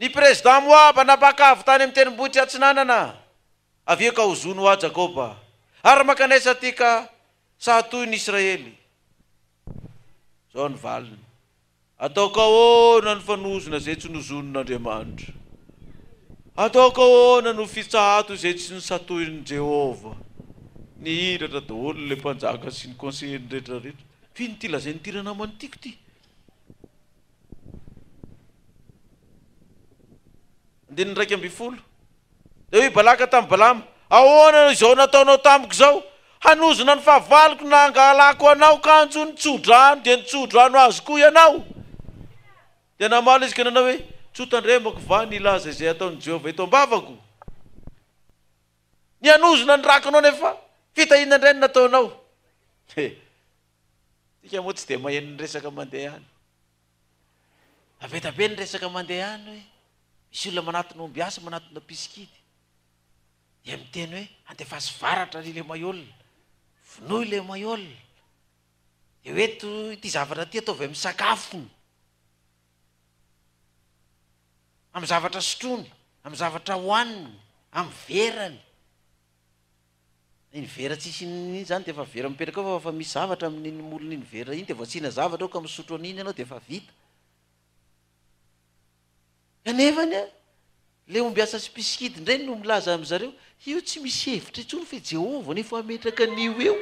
Ny président Moab napakavy tany amin'ny tendrombohitra Atsinanana. Avy eo ka hozony ho a Jakoba. Ary makanesa tika sahatoy ny Israely. Zao ny valiny. Ataoko ahoana ny fanozona izay tsy nozon'Andriamanitra. Ataoko ahoana no fitsahato izay tsy nisatohin'i Jehova. Ny hiratra daholo le mpanjaka sy ny conseiller rehetrarehetra. Fino ty lazainy ty ranamany tiako ty. Andininy 1:12. Dia hoe Balaka tamin'ny Balama, ahoana izao nataonao tamiko izao? Hanozona ny fahavaloko na angalako anao kanjo nitsodrano dia nitsodrano azy koa ianao. Dia namalo izy ka nanao hoe tsotandremako va nilaza izay ataon'i Jehova eto ambavako. Ny hanozona ny rakonao nefa fitahiana indray ny nataonao. Tika moa tsy dia maheno ny resaka mandeha any. Avetabe ny resaka mandeha any hoe misy olona manatona omby asa manatona piskidy. Dia miteny hoe andefasy varatra ile maiolona. Finoy ile maiolona. Dia hoe ity zavatra ty ataovy amin'ny sakafony. Amin'ny zavatra sotrony, amin'ny zavatra hohaniny, amin'ny verany. Iny vera tsisy iny zany dia efa vera mipetraka ao fa misy zavatra amin'iny molona iny vera iny dia voatsina zavatra ao ka misotro an'iny ianao dia efa vita. Kanefany le omby asa sy piskidy indray no milaza amin'izareo, io tsy misy hevitra intsony fa Jehova nefa ametraka an'io eo.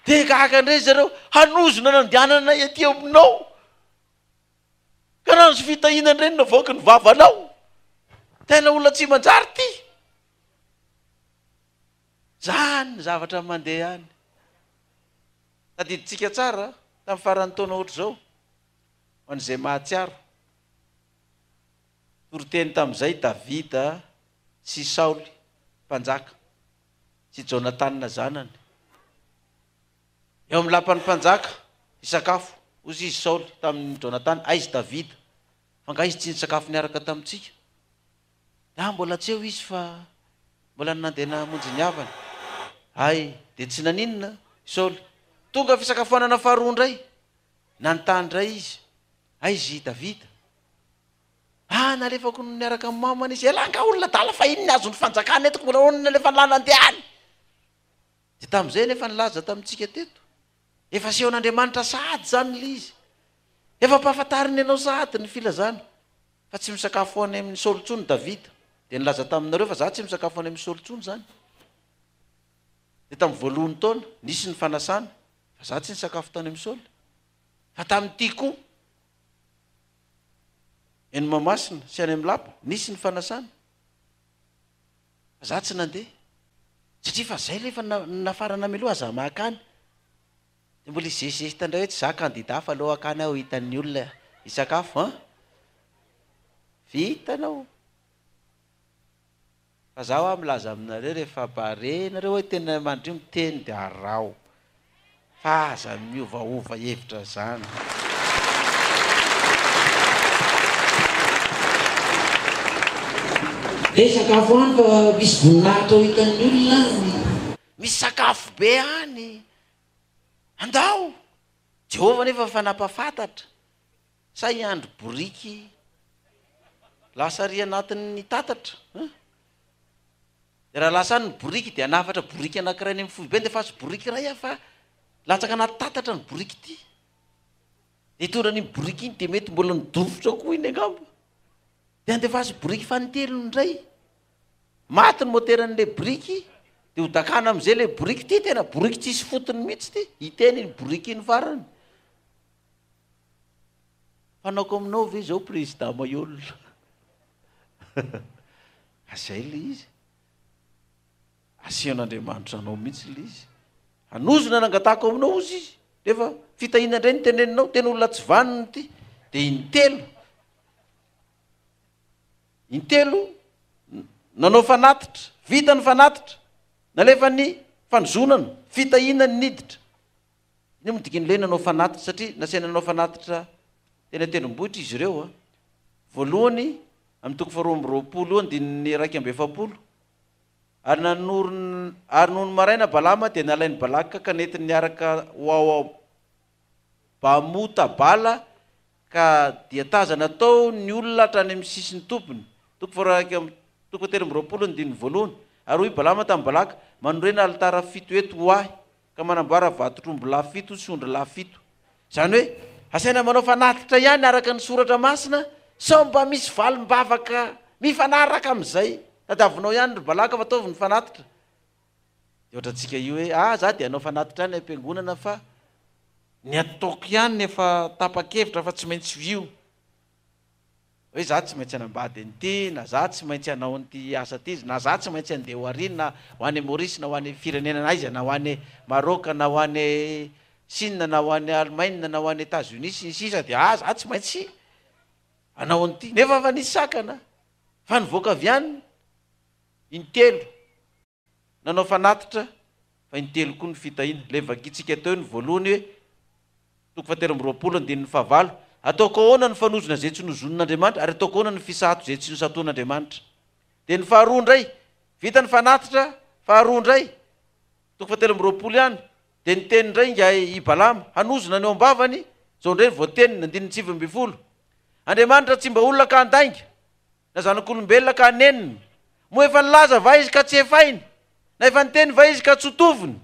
Dia kahaka indray zareo hanozona nandianana ety aminao. Ka raha ny fitahiana indray no navoaka ny vavanao. Tena olona tsy manjary ty. Zany ny zavatra mandeha any. Tadiditsika tsara tamin'ny faran'ny taona ohatr' izao ho an'izay mahatsiaro. Toriteny tamin'izay Davida sy Saoly mpanjaka sy Jonatana zanany. Eo amin'ny lapan'ny mpanjaka isakafo ozy izy Saoly tamin'ny Jonatana, aizy Davida. Fanga izy tsy nisakafo niaraka tamintsika. Mbola tsy eo izy fa mbola nandeha namonjy ny havany. Ay, dia tsy naninona Saoly. Tonga fisakafoanana faharoa indray. Nanontany indray izy. Aizy Davida. Nalefako niaraka amin'ny mamany izy. Elanga olona dala fa iny ny azony fanjakana etiko mbola onona lefa nilana andehany. Dia tamin'izay nefa nilaza tamintsika teto. Efa seho n'Andriamanitra sahady zany le izy. Efa mpahafantariny ianao sahady ny filazana. Fa tsy misakafo any amin'ny Saoly intsony Davida. Dia nilaza taminareo fa za tsy misakafo any amin'ny Saoly intsony zany. Dia tamin'ny voalohany taona nisy ny fanasana. Fa za tsy nisakafo tany amin'ny Saoly. Fa tamin'ity koa eny Mahamasina sy any amin'ny Lapa nisy ny fanasana. Fa za tsy nandeha. Satria fa zay lefa nafarana meloa aza mahakany. Dia mbola izesizesy tandray hoe tsy za kandida fa aloha akany aho hitan'ny olona hisakafo. Vitanao. Fa zaho aho milaza aminareo rehefa bare nareo hoe tena mandrio miteny dia arao. Fa aza miovaova hevitra zany. Dia sakafo any fa misy voninahitra ho hitan'ny olona any. Misy sakafo be any. Andao. Jehova nefa fa nampafantatra. Sa hiandro boriky lasa ry anatin'ny tatatra. Dia raha lasa ny boriky dia nafatra boriky anankiray any amin'ny foibe dia fa sy boriky iray fa latsaka anaty tatatra ny boriky ity. Dia hitondra ny boriky iny dia mety mbola nidofotra koa iny angamba. Dia andefasy boriky fanitelony indray. Maty ny moteran'le boriky. Dia hodakana amin'izay le boriky ity tena boriky tsisy fotony mihitsy ty. Hiteny ny boriky iny farany. Fanaoko aminao ve izao président maiolona? Azay le izy. Asian'Andriamanitra anao mihitsy le izy. Hanozona nangatako aminao ozy izy. Rehefa fitahiana indray ny teneninao, tena olona tsy vaniny ty. Dia intelo. Intelo nanao fanatitra, vita ny fanatitra. Nalefa ny fanozonana, fitahiana ny niditra. Iny moa dikin'ilay nanao fanatitra satria nasena nanao fanatitra tena tendrombohitra izy ireo. Voalohany amin'ny toko faharoa amby roapolo andininy 2:70. Ary nohony maraina Balama dia nalainy Balaka ka nentiny niaraka bamota bala ka dia tazana tao ny olona hatrany amin'ny sisiny tompony toko telo amby 20 ary hoy Balama tamin'ny Balaka manorena alitara 7 eto ho ahy ka manamboara vatotrombo lafito sy ondry lafito. Zany hoe asaina manao fanatitra ihany araka ny soratra masina sao mba misy valim-bavaka mifanaraka amin'izay tadavinao ihany ry Balaka fa ataovy ny fanatitra. Dia ohatrantsika io hoe za dia anao fanatitra ihany am-piangonana fa ny ataoko ihany nefa tapa-kevitra fa tsy maintsy vio. Hoe za tsy maintsy hanambady an'ity na za tsy maintsy hanao an'ity asa ty na za tsy maintsy andeha ho ariny na ho any Maurice na ho any firenena aiza na ho any Maroc na ho any Chine na ho any Allemagne na ho any États-Unis sy ny sisa dia za tsy maintsy hanao an'ity nefa fa nisy sakana fa nivoaka avy ihany intelo nanao fanatitra fa intelo koa ny fitahiana. Le vakitsika teo ny voalohany hoe toko 7:20 ataoko ahoana ny fanozona zay tsy nozon'Andriamanitra ary ataoko ahoana ny fisato zay tsy nosatoan'Andriamanitra. Dia ny faharoa indray vita ny fanatitra faharoa indray toko 7:20 ihany dia ny teny indray nga i Balama hanozona ny eo am-bavany zao indray voateniny 9:20 Andriamanitra tsy mba olona ka andainga na zanak'olombelona ka aneniny moa efa nilaza va izy ka tsy efainy na efa niteny va izy ka tsy toviny.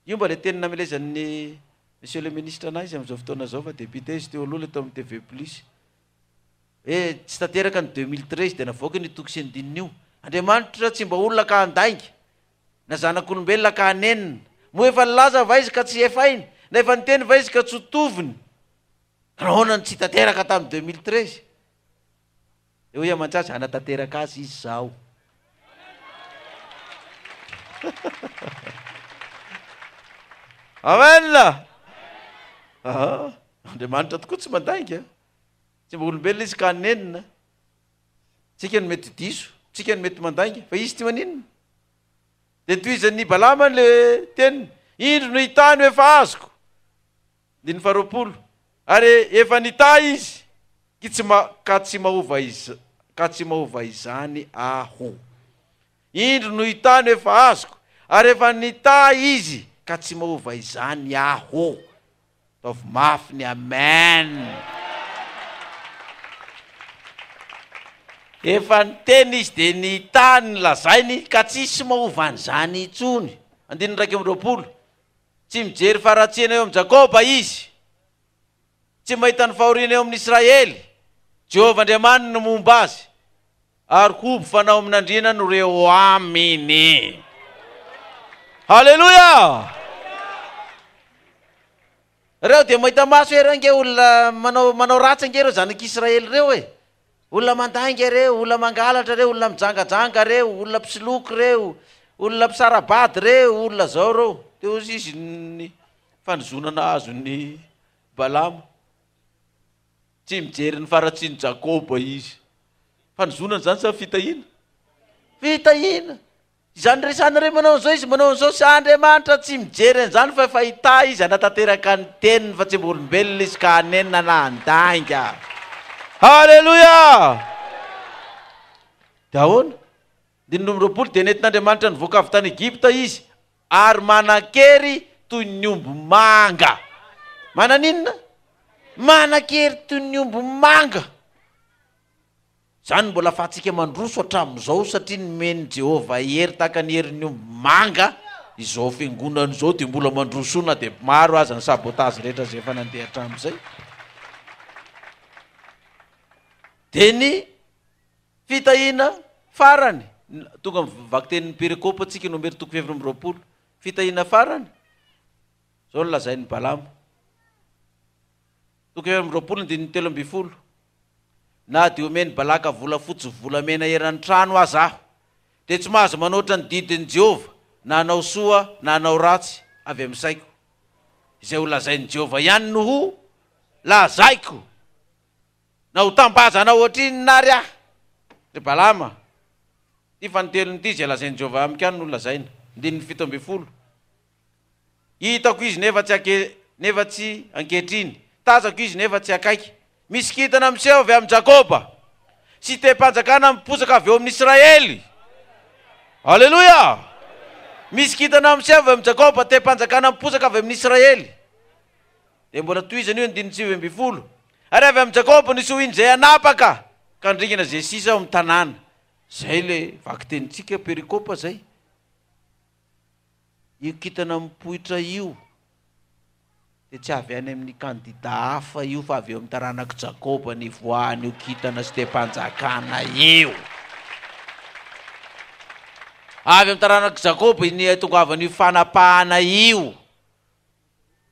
Io mba le teny namelezan'ny Monsieur le ministre anazy amin'izao fotoana zao fa député izy teo aloha le tao amin'ny TV Plus tsy tanteraka ny 2013 dia navoaka ny toko sy ny dininy io. Andriamanitra tsy mba olona ka andainga na zanak'olombelona ka aneniny moa efa nilaza va izy ka tsy efainy na efa niteny va izy ka tsy toviny. Nahoana tsy tanteraka tamin'ny 2013 eo ia mantsatsa anatanteraka azy izy zao. Amen. Andriamanitra tokoa tsy mandainga tsy mba olombelona izy ka anenina tsika ny mety diso tsika ny mety mandainga fa izy ty maninona. Dia toizan'ny Balama le teniny indro no hitany efa azoko 20 ary efa nita izy ka tsy mahova izany aho. Indro no hitany efa azoko ary efa nita izy ka tsy mahova izany aho. Taovy mafy ny amen. Efa niteny izy dia nitany lazainy ka tsisy mahova an'izany intsony. 9:20 tsy mijery faratsiana eo amin'ny Jakoba izy tsy mahita ny fahoriana eo amin'ny Israely. Jehovah Andriamanina no momba azy ary kobo fanao amin'andriana no reo aminy. Halleluja. Reo dia mahita maso hoe range olona manao ratsy ange reo zanak'Israely reo olona mandainga reo olona mangalatra reo olona mijangajanga reo olona mpisiloko reo olona mpisarabady reo olona zao reo. Teo izy ny fanozonana azony Balama tsy mijery ny faratsiany Jakoba izy. Fanozonana zany sa fitahiana izany resana re manao an'izao izy manao an'izao sy Andriamanitra tsy mijery an'izany fa efa hita izy anatanteraka ny teniny fa tsy mba olombelona izy ka anenina na andainga. Halleluja. Dia ahoana 20 dia nentin'Andriamanitra nivoaka avy tany Egypta izy ary manan-kery toy ny omby manga. Mananinona? Manan-kery toy ny omby manga. Zany mbola afahantsika mandroso hatramin'izao satria nomeny Jehovah hery tahaka ny herin'ny omby manga izao fiangonana izao dia mbola mandrosona dia maro aza ny sabotazy rehetra zay efa nandeha hatramin'izay. Dia ny fitahiana farany tonga mivaky tenin'ny perikôpa antsika nomero toko 20 fitahiana farany zao no lazain'ny Balama toko 20 na dia omeny Balaka volafotsy volamena eran'ny trano azy aho dia tsy mahazo manoatra ny didin'i Jehovah na anao soa na anao ratsy avy amin'ny saiko. Izay ho lazain'i Jehovah ihany no ho lazaiko na ho tambazanao ohatriny nary aho. Ry Balama ty fanitelon'ity izay lazain'i Jehovah amikany no lazaina 17 hitako izy nefa tsy ankehitriny tazako izy nefa tsy akaiky. Misy kitana miseho avy amin'ny Jakoba sy te-panjakana miposaka avy eo amin'ny Israely. Halleluja. Misy kitana miseho avy amin'ny Jakoba te-panjakana miposaka avy amin'ny Israely. dia mbola toizana io 920 ary avy amin'ny Jakoba nisy ho iny zay anapaka ka andringana Jesisy ao amin'ny tanàna. Zay le vaky tenintsika perikopa zay. Io kitana mipoitra io dia tsy avy any amin'ny kandida hafa io fa avy eo amin'ny taranaka Jakoba ny voany io kitana sy te-panjakana io. Avy amin'ny taranaka Jakoba ny tongavan'io fanapahana io.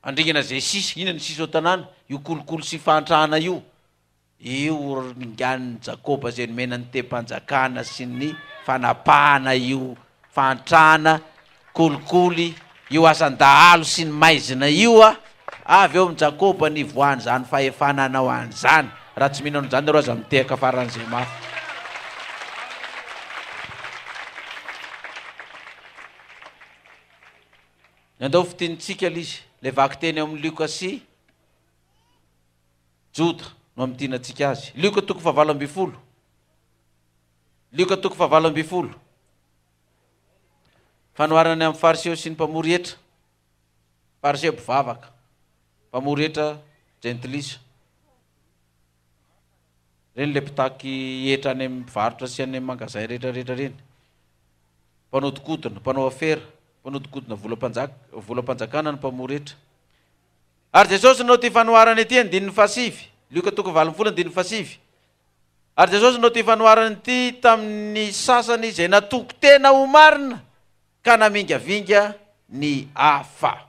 Andringana Jesisy ina ny sisa ao tanàna io kolokolo sy fantrana io. Io ningan'ny Jakoba zay nomena ny te-panjakana sy ny fanapahana io fantrana kolikoly io asan-dahalo sy ny maizina io avy eo amin'ny Jakoba ny voany zany fahefananao an'izany. Raha tsy mihinana zany nareo aza mitehaka faran'izay mafy. Andao fitinitsika lizy le vaky teny amin'ny Lioka sy Joda no amitinantsika azy. Lioka 7:20. Lioka 7:20. Fanoharany amin'ny fariseo sy ny mpamory hetra. Fariseo mpivavaka, mpamory hetra gentilisa. Reny le mpitaky hetra any amin'ny mpivarotra sy any amin'ny mangazay rehetrarehetra reny. Mpanodikodina, mpanao afera, mpanodikodina volam-panjakana ny mpamory hetra. Ary Jesosy no ty fanoharany ety 9:7. Lioka 7:7. Ary Jesosy no ty fanoharany ity tamin'ny sasany izay natoko tena ho marina ka namingavinga ny hafa.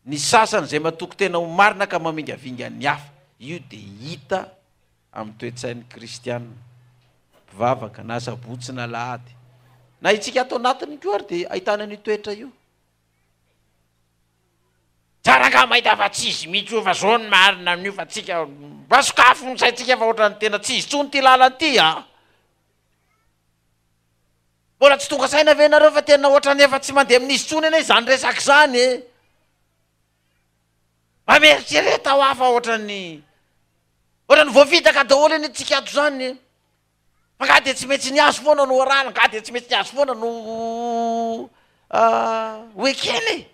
Ny sasany izay matoko tena ho marina ka mamingavinga ny hafa. Io dia hita amin'ny toe-tsain'ny kristianina mpivavaka na sabotsy na lahady. Na itsika atao anatiny koa ary dia ahitana ny toetra io. Tsara nga mahita fa tsisy mihitsy io fa zao ny marina amin'io fa tsika masokafo ny saintsika fa ohatrany tena tsisy tsony ty lalany ty mbola tsy tonga saina ve nareo fa tena ohatrany efa tsy mandeha amin'isy tsony ane zany resaky zany mameritsereta ho hafa ohatrany voavitaka daholo eny tsika ato zany fa nga dia tsy maintsy niazo foana no orana, nga dia tsy maintsy niazo foana no hoekeny.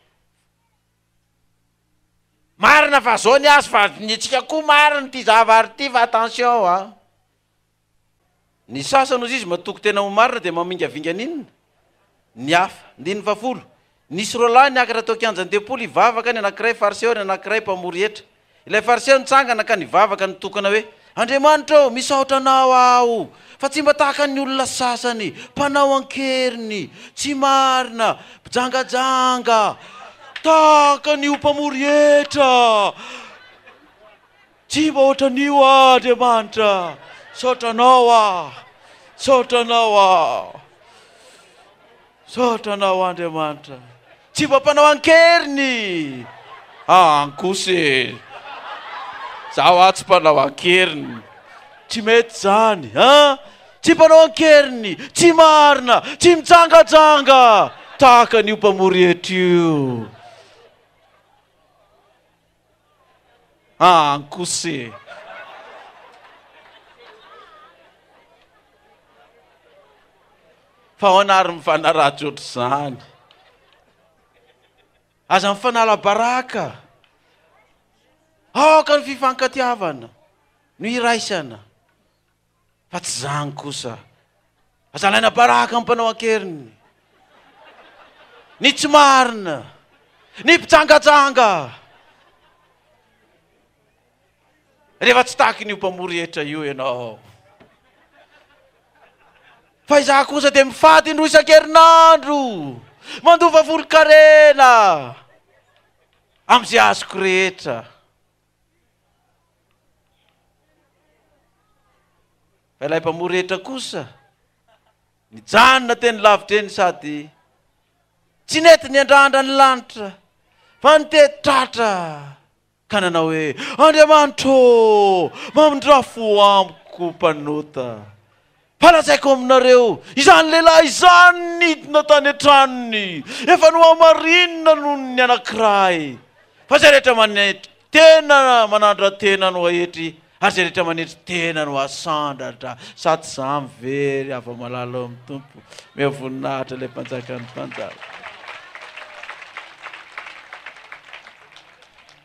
Marina fa zao niazo fa ny tsika koa marina ty zavary ty fa attention Ny sasany ozy izy matoko tena ho marina dia mamingavinga ninona ny hafa. 9:10. Nisy roa lahy niakatra tao kianjan-depoly ivavaka ny anankiray fariseo ny anankiray mpamory hetra. Ilay fariseo nitsangana ka nivavaka nitokana hoe Andriamanitra ô, misaotra anao aho fa tsy mba tahaka ny olona sasany, mpanao ankeriny, tsy marina, mpijangajanga, tahaka ny mpamory hetra. Tsy mba ohatran'io Andriamanitra, saotra anao ah, saotra anao ah, saotra anao Andriamanitra. Tsy mba mpanao ankeriny. Ankosy zaho tsy mpanao ankeriny, tsy mety zany tsy mpanao ankeriny, tsy marina, tsy mijangajanga, tahaka n'io mpamory hetra io. Ankosy fa hoanary mifanaratsy ohatr' zany, aza mifanala baraka, aoka ny fifankatiavana no iraisana, fa tsy zany kosa. Aza laina baraka amin'ny mpanao ankeriny, ny tsy marina, ny mpijangajanga. Rehefa tsy tahaky n'io mpamory hetra io ianao, fa izaho kosa dia mifady indroa isan-kerinandro, mandova volo-karena amin'izay azoko rehetra. Fa ilay mpamory hetra kosa nijanona teny lavitra eny sady tsy nety ny andrandra ny lanitra fa nitetratra ka nanao hoe Andriamanitra ô, mamindrafo amiko mpanota. Palazaiko aminareo izany lehilahy izany nidina tany an-tranony, efa no amarinina noho ny anankiray. Fa zay rehetra manetry tena manandra tena no ahetry, ary zay rehetra manetry tena no asandratra. Sady za mivery ava malalo amin'ny tompo, miavoninahitra ilay mpanjaka ny mpanjaka.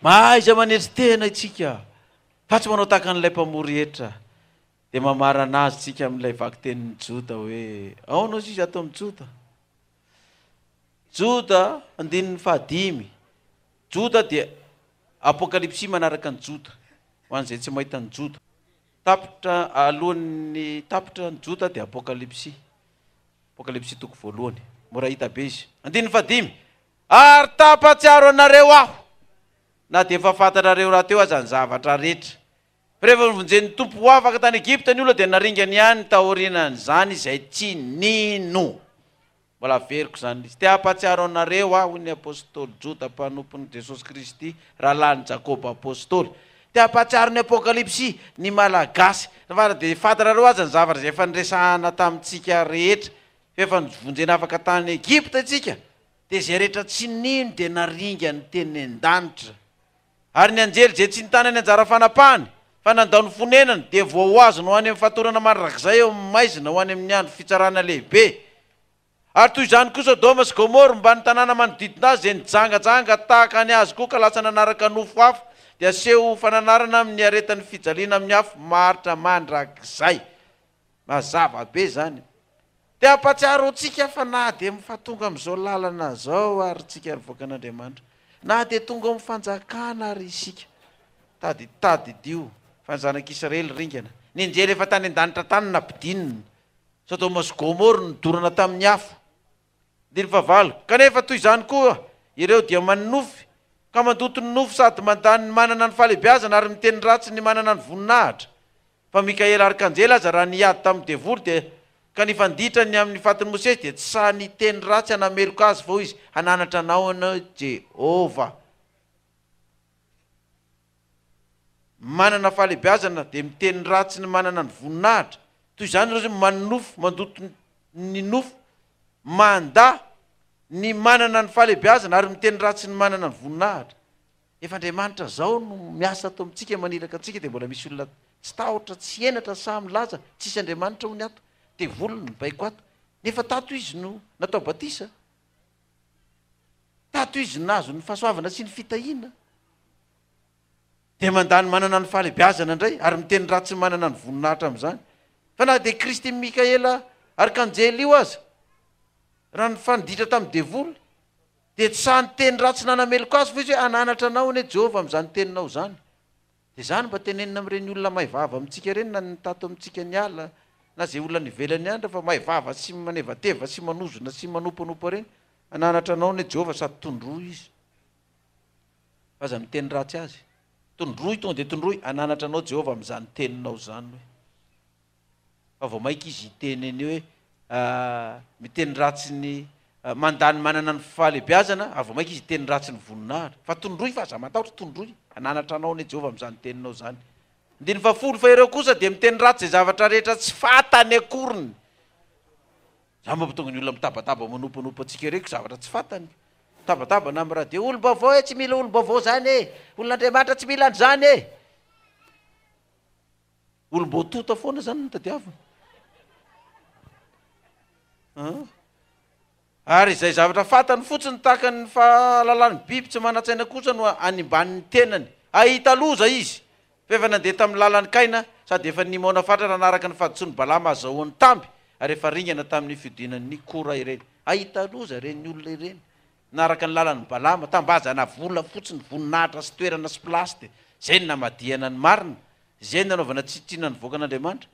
mahaiza manetry tena itsika fa tsy manao tahaka n'ilay mpamory hetra dia mamarana azy tsika amin'ilay vaky tenin'ny Jota hoe aonao sisy atao amin'ny Jota. Jota 15. Jota dia apokalipsy manaraka ny Jota ho an'izay tsy mahita ny Jota. Tapitra alohan'ny tapitra ny Jota dia apokalipsy toko voalohany mora hita be izy. 15. Ary tapatsiaro anareo aho na dia efa fantatrareo raha teo aza ny zavatra rehetra. Rehefa vonjen'ny tompo ho afaka tany Egipta ny olona dia naringany ihany taorinan'izany izay tsy nino. Mbola veriko zany izy. Te hampatsiaro anareo aho ny apôstôly Jota mpanompon'i Jesosy Kristy raha lany Jakoba apôstôly. Te hampatsiaro ny apokalipsy ny malagasy dia fantarareo aza ny zavatra izay efa niresahana tamintsika rehetra. Efa vonjena afaka tany Egipta itsika dia izay rehetra tsy nino dia naringany teny an-danitra. Ary ny anjely zay tsy nitanany anjara fanapahany fa nandao ny fonenany dia voa ho azy no any amin'ny fatorana mandrakizay eo amin'ny maizina ho any amin'ny andro fitsarana lehibe. Ary toy izany koa Sodoma sy Gomora mba ny tanàna manodidina azy izay nijangajanga tahaka ny azy koa ka lasa nanaraka nofo hafa dia aseho fananarana amin'ny aretan'ny fijaliana amin'ny afo maritra mandrakizay. Mazava be zany. Dia hampatsiaro tsika fa na dia mifatonga amin'izao lalana zao ary tsika nivoaka an'Andriamanitra. Na dia tonga amin'ny fanjakana ary isika. Tady dio fa ny zanak'Israely ringana. Ny anjely efa tany an-danitra tany nampidinina. Sodoma sy Gomora nidorana tamin'ny afo. 19. Kanefa toy izany koa ireo dia manofy ka mandoto ny nofo sady mandany manana ny fahalebiazana ary miteny ratsy ny manana ny voninahitra. Fa Mikaela arkanjely aza raha niady tamin'ny devoly dia ka nifanditra ny amin'ny fatin'ny Mosesy dia tsy sahy niteny ratsy hanameloka azy vao izy hananatra anao anao Jehova. Manana fahalebiazana dia miteny ratsy ny manana ny voninahitra. Toy izany ireo manofo mandoto ny nofo manda ny manana ny fahalebiazana ary miteny ratsy ny manana ny voninahitra. Efa Andriamanitra zao no miasa atao amintsika manilaka antsika dia mbola misy olona tsy tahotra tsy enatra samy laza tsisy Andriamanitra ho ny ato dia volony baiko ato. Nefa tato izy no natao batisa. Tato izy nazo ny fahasoavana sy ny fitahiana. Dia mandany manana ny fahalebiazana indray ary miteny ratsy ny manana ny voninahitra amin'izany. Fa na dia Kristy Mikaela arkanjely io aza raha ny faniditra tamin'ny devoly dia tsy sahy niteny ratsy nanameloka azy fa izy hoe hananatra anao anie Jehova amin'izany teninao zany. Dia izany mba tenenina amin'ireny olona maivava amintsika ireny na nitato amintsika ny ala na izay olona nivelany andra fa maivava sy manevateva sy manozona sy manoponopo ireny hananatra anao anie Jehova sady tondroy izy. Fa aza miteny ratsy azy. Tondroy tonga dia tondroy hananatra anao Jehova amin'izany teninao zany hoe. Fa vao maika izy teneny hoe miteny ratsy ny mandany manana ny fahalebiazana avy maika izy teny ratsy ny voninahitra. Fa tondroy fa aza matahotra tondroy hananatra anao anie Jehova amin'izany teninao zany. 19 fa ireo kosa dia miteny ratsy izay zavatra rehetra tsy fantany akoriny. Za mampitonga ny olona mitabataba manoponopo antsika ireko zavatra tsy fantany. Tabataba na amin'ny radio olom-baovao tsy mila olom-baovao zany e. Olon'Andriamanitra tsy mila an'izany e. Olom-baotota foana zany no tadiavina. Ary izay zavatra fantany fotsiny tahaka ny fahalalan'ny biby tsy manatsaina kosa no animban'ny tenany. Ahita loza izy. Fa efa nandeha tamin'ny lalan'ny Kaina sady efa nimona fatra raha naraka ny fahadisoan'ny Balama azahoan'ny tamby ary efa ringana tamin'ny fiodinan'ny kora ireny. Ahita loza ireny olona ireny. Naraka ny lalan'ny Balama tambazana vola fotsiny voninahitra sy toerana sy plasy. Zay ny namadihana ny marina. Zay ny nanaovana tsitsina ny voaka an'Andriamanitra.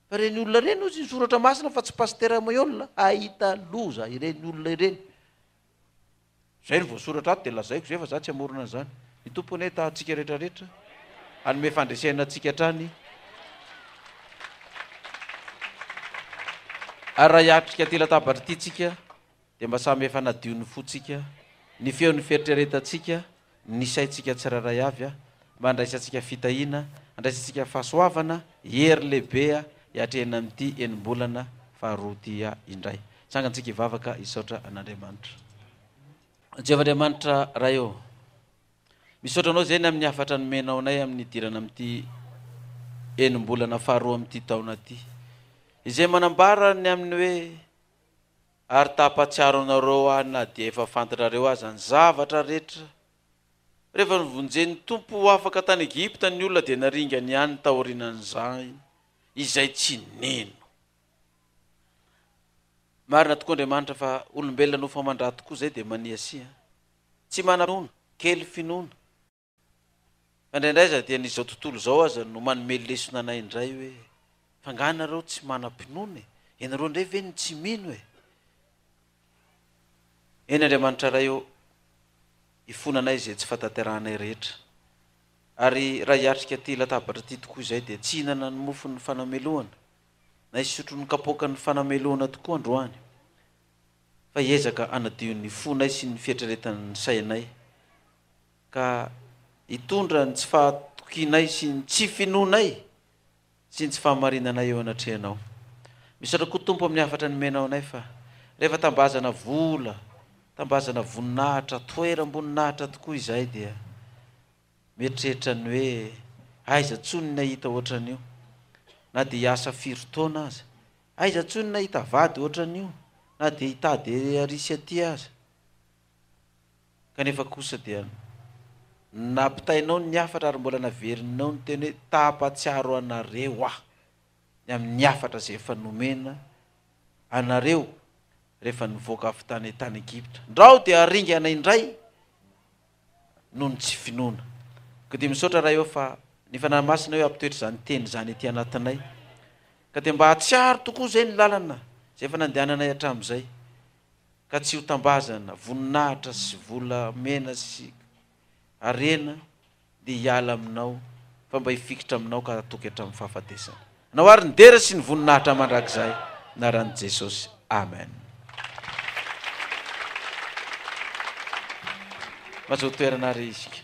Fa ireny olona ireny ozy ny soratra masina fa tsy pastera Moyolina. Ahita loza ireny olona ireny. Zay ny voasoratra ato dia lazaiko zay fa za tsy amorona an'izany. Ny tompony tahantsika rehetrarehetra. Anome fandresena antsika hatrany. Ary raha hiatrika ty latabatra ity tsika dia mba samy efa nadio ny fotsika, ny feo ny fieritreretantsika, ny saintsika tsiraray avy mba andraisantsika fitahiana, andraisantsika fahasoavana, hery lehibe hiatrehana amin'ity enim-bolana faharoa ty indray. Sangantsika hivavaka hisaotra an'Andriamanitra. Jehovah Andriamanitra raha eo. Misaotra anao zay ny amin'ny afatra nomenao anay amin'ny idirana amin'ity enim-bolana faharoa amin'ity taona ity. Izay manambara ny amin'ny hoe ary tapatsiaro anareo na dia efa fantatrareo aza ny zavatra rehetra rehefa nivonjen'ny tompo afaka tany Egipta ny olona dia naringany ihany taorinan'izay izay tsy neno. Marina tokoa Andriamanitra fa olombelona no famandra tokoa zay dia maniasia tsy mananoana kely finoana. Indraindray dia n'izao tontolo zao aza no manome lesona anay indray hoe fanganareo tsy manam-pinoana ianareo indray ve ny tsy mino eny Andriamanitra ray eo ifonanay izay tsy fatateranay rehetra. Ary raha hiatrika ty latabatra ty tokoa izay dia tsy hinana ny mofo ny fanamelohana na isotro ny kapoaka ny fanamelohana tokoa androany, fa hiezaka anadio ny fonay sy ny fietreretan'ny sainay ka hitondra ny tsy fahatokinay sy ny tsy finonay sy ny tsy fahamarinanay eo anatrehanao. Misaotra koa Tompo amin'ny hafatra nomenao anay fa rehefa tambazana vola, tambazana voninahitra, toeram-boninahitra tokoa izay dia mieritreritra ny hoe aiza tsony ny nahita ohatran'io, na dia hiasa firy-taona aza, aiza tsony nahita vady ohatran'io, na dia hitady arisy aty aza. Kanefa kosa dia nampitainao ny hafatra ary mbola naverinao ny teny hoe tapatsiaro anareo ny amin'ny hafatra izay efa nomena anareo rehefa nivoaka avy tany Egipta. Ndrao dia haringa anay indray noho ny tsy finoana. Ka dia misaotra raha eo fa ny fanahy masina hoe ampitoetra izany teny izany ety anatinay, ka dia mba hatsiaro tokoa izay ny lalana izay efa nandehananay hatramin'izay, ka tsy ho tambazana voninahitra sy volamena sy arena dia hiala aminao fa mba hifikitra aminao ka hatoky hatramin'ny fahafatesana. Nao ary ny dera sy ny voninahitra mandrakizay anaran'i Jesosy. Amen. Mazoto toerana ry isika.